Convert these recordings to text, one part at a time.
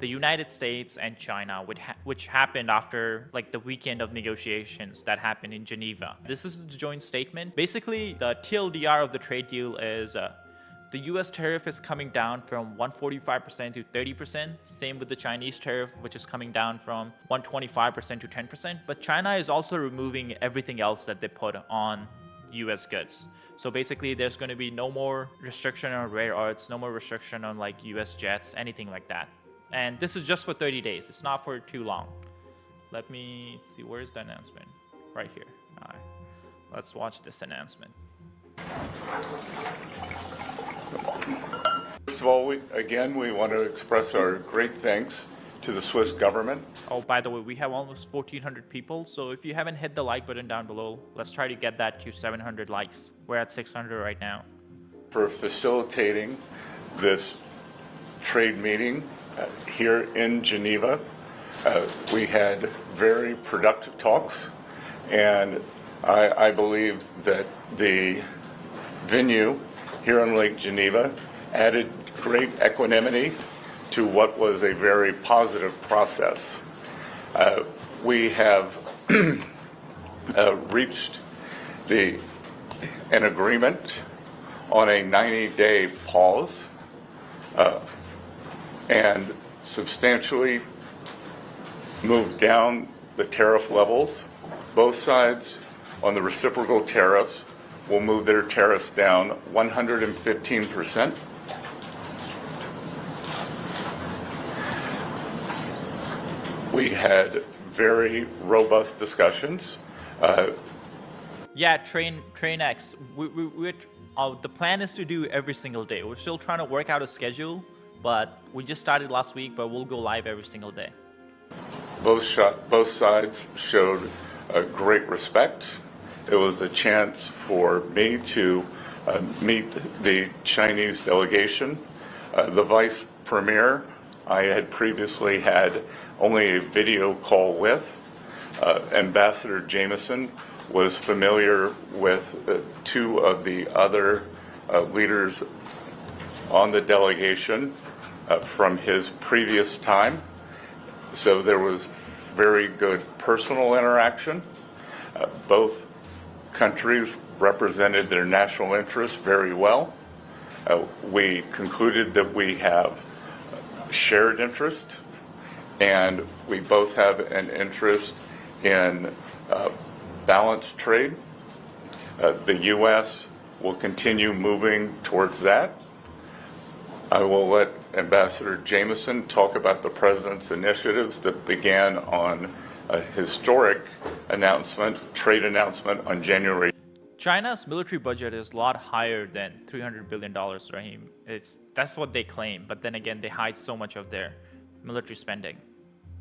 the United States and China, which happened after like the weekend of negotiations that happened in Geneva. This is the joint statement. Basically, the TLDR of the trade deal is the US tariff is coming down from 145% to 30%. Same with the Chinese tariff, which is coming down from 125% to 10%. But China is also removing everything else that they put on US goods. So basically, there's going to be no more restriction on rare earths, no more restriction on like US jets, anything like that. And this is just for 30 days. It's not for too long. Let me see, where's the announcement? Right here. All right. Let's watch this announcement. First of all, we want to express our great thanks to the Swiss government. Oh, by the way, we have almost 1,400 people. So if you haven't hit the like button down below, let's try to get that to 700 likes. We're at 600 right now. For facilitating this trade meeting here in Geneva. We had very productive talks, and I believe that the venue here on Lake Geneva added great equanimity to what was a very positive process. We have reached an agreement on a 90-day pause and substantially moved down the tariff levels. Both sides on the reciprocal tariffs will move their tariffs down 115%. We had very robust discussions. Yeah, Train X. The plan is to do every single day. We're still trying to work out a schedule, but we just started last week, but we'll go live every single day. Both sides showed great respect. It was a chance for me to meet the Chinese delegation. The vice premier I had previously had only a video call with. Ambassador Jameson was familiar with two of the other leaders on the delegation from his previous time. So there was very good personal interaction. Both countries represented their national interests very well. We concluded that we have shared interest, and we both have an interest in balanced trade. The U.S. will continue moving towards that. I will let Ambassador Jameson talk about the President's initiatives that began on a historic trade announcement on January. China's military budget is a lot higher than $300 billion, Rahim. That's what they claim, but then again, they hide so much of their military spending.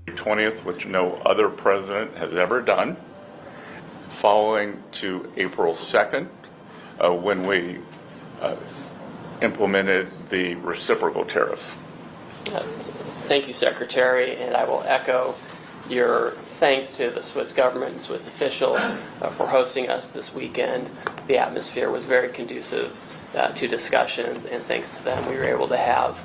20th, which no other president has ever done, following to April 2nd, when we implemented the reciprocal tariffs. Thank you, Secretary, and I will echo your thanks to the Swiss government and Swiss officials for hosting us this weekend. The atmosphere was very conducive to discussions, and thanks to them, we were able to have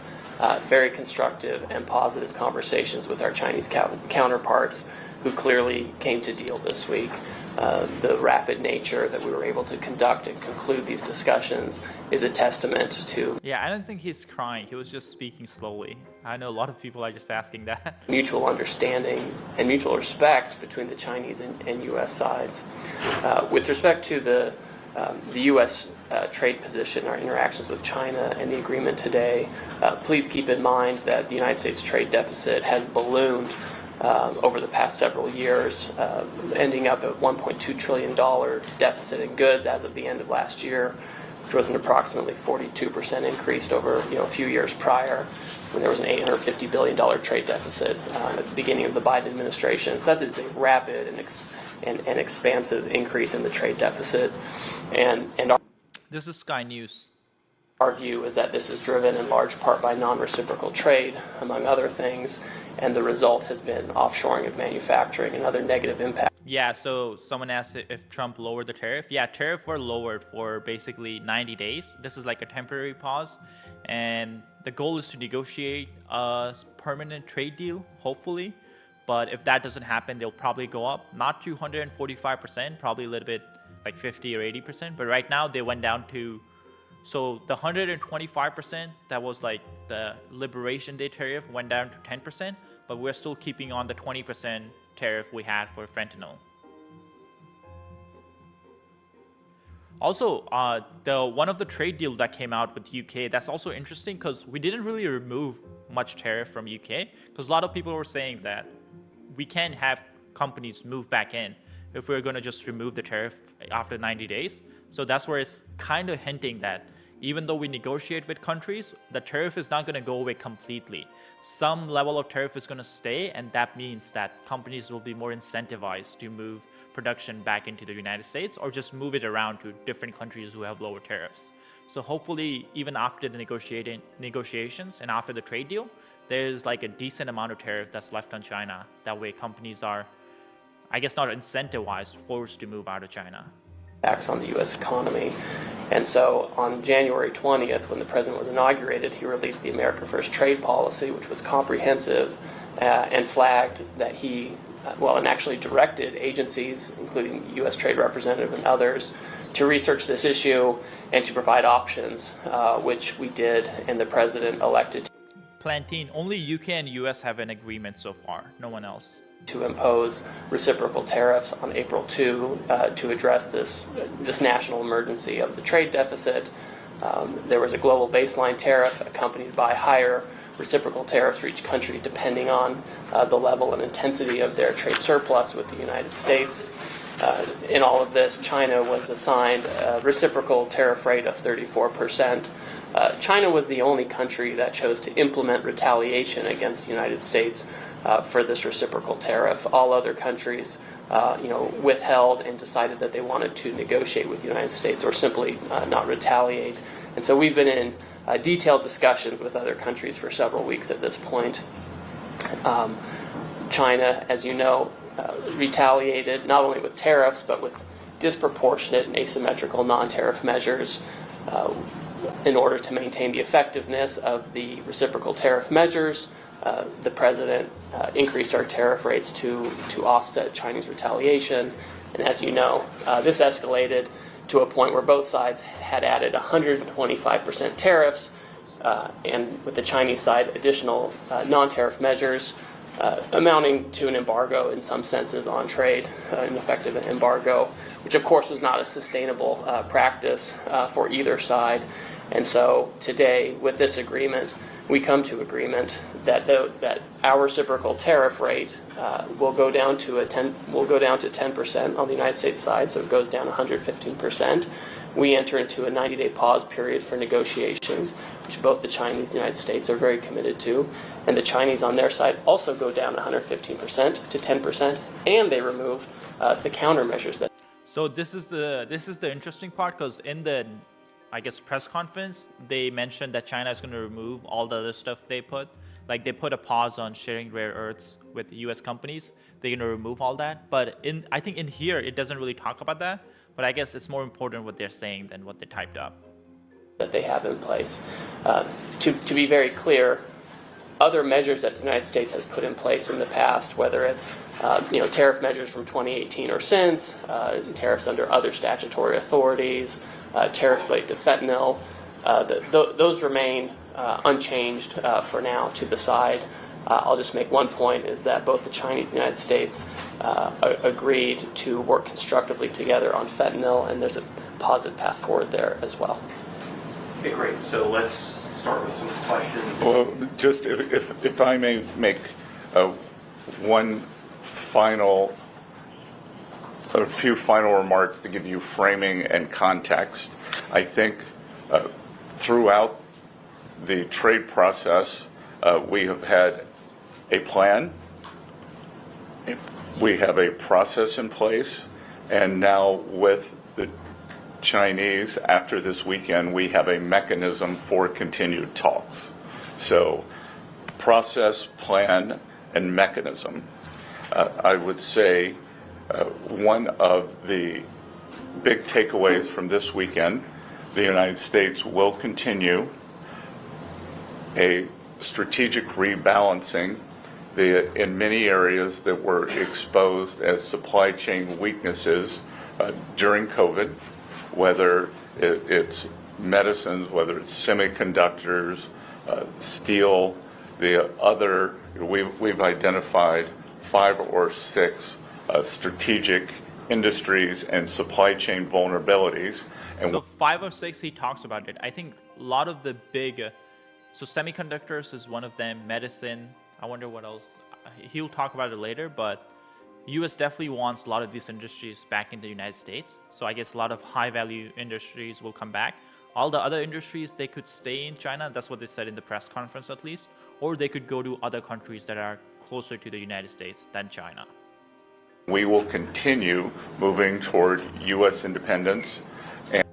very constructive and positive conversations with our Chinese counterparts, who clearly came to deal this week. The rapid nature that we were able to conduct and conclude these discussions is a testament to... Yeah, I don't think he's crying. He was just speaking slowly. I know a lot of people are just asking that. ...mutual understanding and mutual respect between the Chinese and U.S. sides. With respect to the U.S. Trade position, our interactions with China, and the agreement today, please keep in mind that the United States trade deficit has ballooned over the past several years, ending up at $1.2 trillion deficit in goods as of the end of last year, which was an approximately 42% increase over a few years prior, when there was an $850 billion trade deficit at the beginning of the Biden administration. So that is a rapid and expansive increase in the trade deficit. This is Sky News. Our view is that this is driven in large part by non-reciprocal trade, among other things, and the result has been offshoring of manufacturing and other negative impacts. Yeah, so someone asked if Trump lowered the tariff. Yeah, tariff were lowered for basically 90 days. This is like a temporary pause, and the goal is to negotiate a permanent trade deal, hopefully. But if that doesn't happen, they'll probably go up, not to 145%, probably a little bit like 50 or 80%. But right now they went down to, so the 125% that was like the Liberation Day tariff went down to 10%, but we're still keeping on the 20% tariff we had for fentanyl. Also, the one of the trade deals that came out with UK, that's also interesting because we didn't really remove much tariff from UK, because a lot of people were saying that we can't have companies move back in if we're going to just remove the tariff after 90 days. So that's where it's kind of hinting that even though we negotiate with countries, the tariff is not going to go away completely. Some level of tariff is going to stay, and that means that companies will be more incentivized to move production back into the United States or just move it around to different countries who have lower tariffs. So hopefully, even after the negotiations and after the trade deal, there's like a decent amount of tariff that's left on China. That way companies are, I guess, not incentivized, forced to move out of China. Tax on the U.S. economy. And so on January 20th, when the president was inaugurated, he released the America First trade policy, which was comprehensive and flagged that he, and actually directed agencies, including the U.S. Trade Representative and others, to research this issue and to provide options, which we did, and the president elected Plantain, only UK and US have an agreement so far, no one else. To impose reciprocal tariffs on April 2 to address this national emergency of the trade deficit. There was a global baseline tariff accompanied by higher reciprocal tariffs for each country depending on the level and intensity of their trade surplus with the United States. In all of this, China was assigned a reciprocal tariff rate of 34%. China was the only country that chose to implement retaliation against the United States for this reciprocal tariff. All other countries, withheld and decided that they wanted to negotiate with the United States or simply not retaliate. And so we've been in detailed discussions with other countries for several weeks at this point. China, as you know, retaliated not only with tariffs but with disproportionate and asymmetrical non-tariff measures in order to maintain the effectiveness of the reciprocal tariff measures. The president increased our tariff rates to offset Chinese retaliation. And as you know, this escalated to a point where both sides had added 125% tariffs, and with the Chinese side, additional non-tariff measures, amounting to an embargo in some senses on trade, an effective embargo, which of course was not a sustainable practice for either side. And so today, with this agreement, we come to agreement that our reciprocal tariff rate will go down to 10% on the United States side, so it goes down 115%. We enter into a 90-day pause period for negotiations, which both the Chinese and the United States are very committed to, and the Chinese on their side also go down 115% to 10%, and they remove the countermeasures that. So this is the interesting part, because in the press conference, they mentioned that China is going to remove all the other stuff they put. Like they put a pause on sharing rare earths with U.S. companies. They're going to remove all that. But I think in here, it doesn't really talk about that. But I guess it's more important what they're saying than what they typed up. That they have in place. To be very clear, other measures that the United States has put in place in the past, whether it's tariff measures from 2018 or since, tariffs under other statutory authorities, tariffs related to fentanyl, those remain unchanged for now to the side. I'll just make one point, is that both the Chinese and the United States agreed to work constructively together on fentanyl, and there's a positive path forward there as well. Okay, great. So let's start with some questions. Well, just if I may make a few final remarks to give you framing and context. I think throughout the trade process, we have had a plan, we have a process in place, and now with the Chinese, after this weekend, we have a mechanism for continued talks. So, process, plan, and mechanism. I would say one of the big takeaways from this weekend, the United States will continue a strategic rebalancing in many areas that were exposed as supply chain weaknesses during COVID, whether it's medicines, whether it's semiconductors, steel, we've identified 5 or 6 strategic industries and supply chain vulnerabilities. And so 5 or 6, he talks about it. I think a lot of the big, so semiconductors is one of them, medicine, I wonder what else. He'll talk about it later, but US definitely wants a lot of these industries back in the United States. So I guess a lot of high value industries will come back. All the other industries, they could stay in China. That's what they said in the press conference at least. Or they could go to other countries that are closer to the United States than China. We will continue moving toward US independence.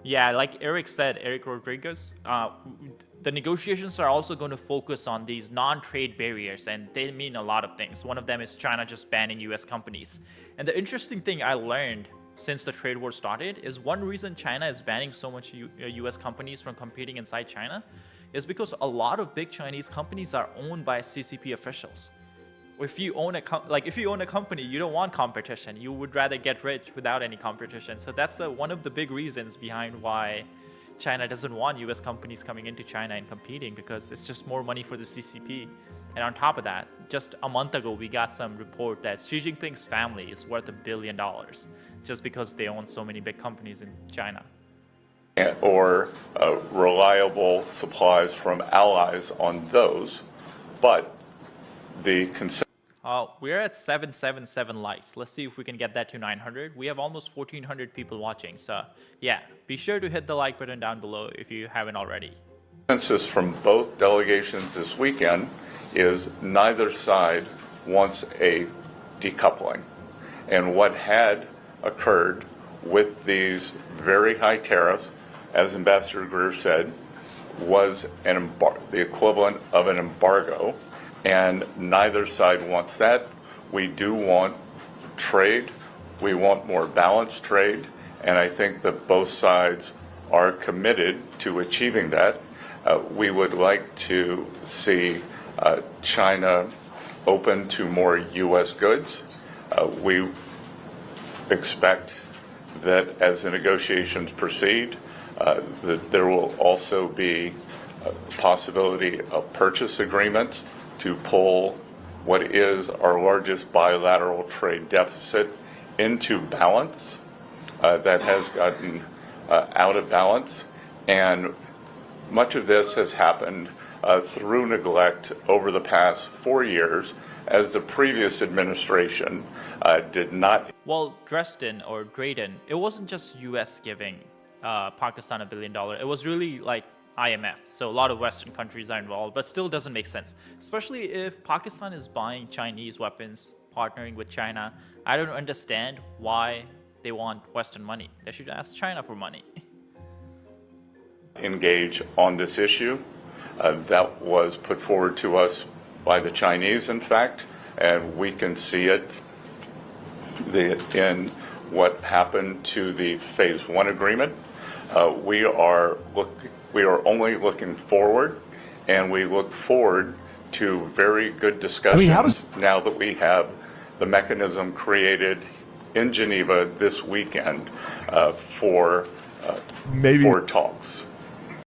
Yeah, like Eric said, Eric Rodriguez, the negotiations are also going to focus on these non-trade barriers, and they mean a lot of things. One of them is China just banning US companies. And the interesting thing I learned since the trade war started is one reason China is banning so much US companies from competing inside China is because a lot of big Chinese companies are owned by CCP officials. If you own a company, you don't want competition. You would rather get rich without any competition. So that's one of the big reasons behind why China doesn't want US companies coming into China and competing, because it's just more money for the CCP. And on top of that, just a month ago, we got some report that Xi Jinping's family is worth $1 billion just because they own so many big companies in China. Or reliable supplies from allies on those. But the we're at 777 likes. Let's see if we can get that to 900. We have almost 1,400 people watching. So yeah, be sure to hit the like button down below if you haven't already. Consensus from both delegations this weekend is neither side wants a decoupling. And what had occurred with these very high tariffs, as Ambassador Greer said, was the equivalent of an embargo. And neither side wants that. We do want trade. We want more balanced trade. And I think that both sides are committed to achieving that. We would like to see China open to more U.S. goods. We expect that as the negotiations proceed, that there will also be a possibility of purchase agreements to pull what is our largest bilateral trade deficit into balance that has gotten out of balance. And much of this has happened through neglect over the past 4 years, as the previous administration did not. Well, Dresden or Drayden, it wasn't just US giving Pakistan $1 billion. It was really like IMF. So a lot of Western countries are involved, but still doesn't make sense. Especially if Pakistan is buying Chinese weapons, partnering with China. I don't understand why they want Western money. They should ask China for money. Engage on this issue. That was put forward to us by the Chinese, in fact, and we can see it in what happened to the Phase 1 agreement. We are only looking forward, and we look forward to very good discussions now that we have the mechanism created in Geneva this weekend for talks.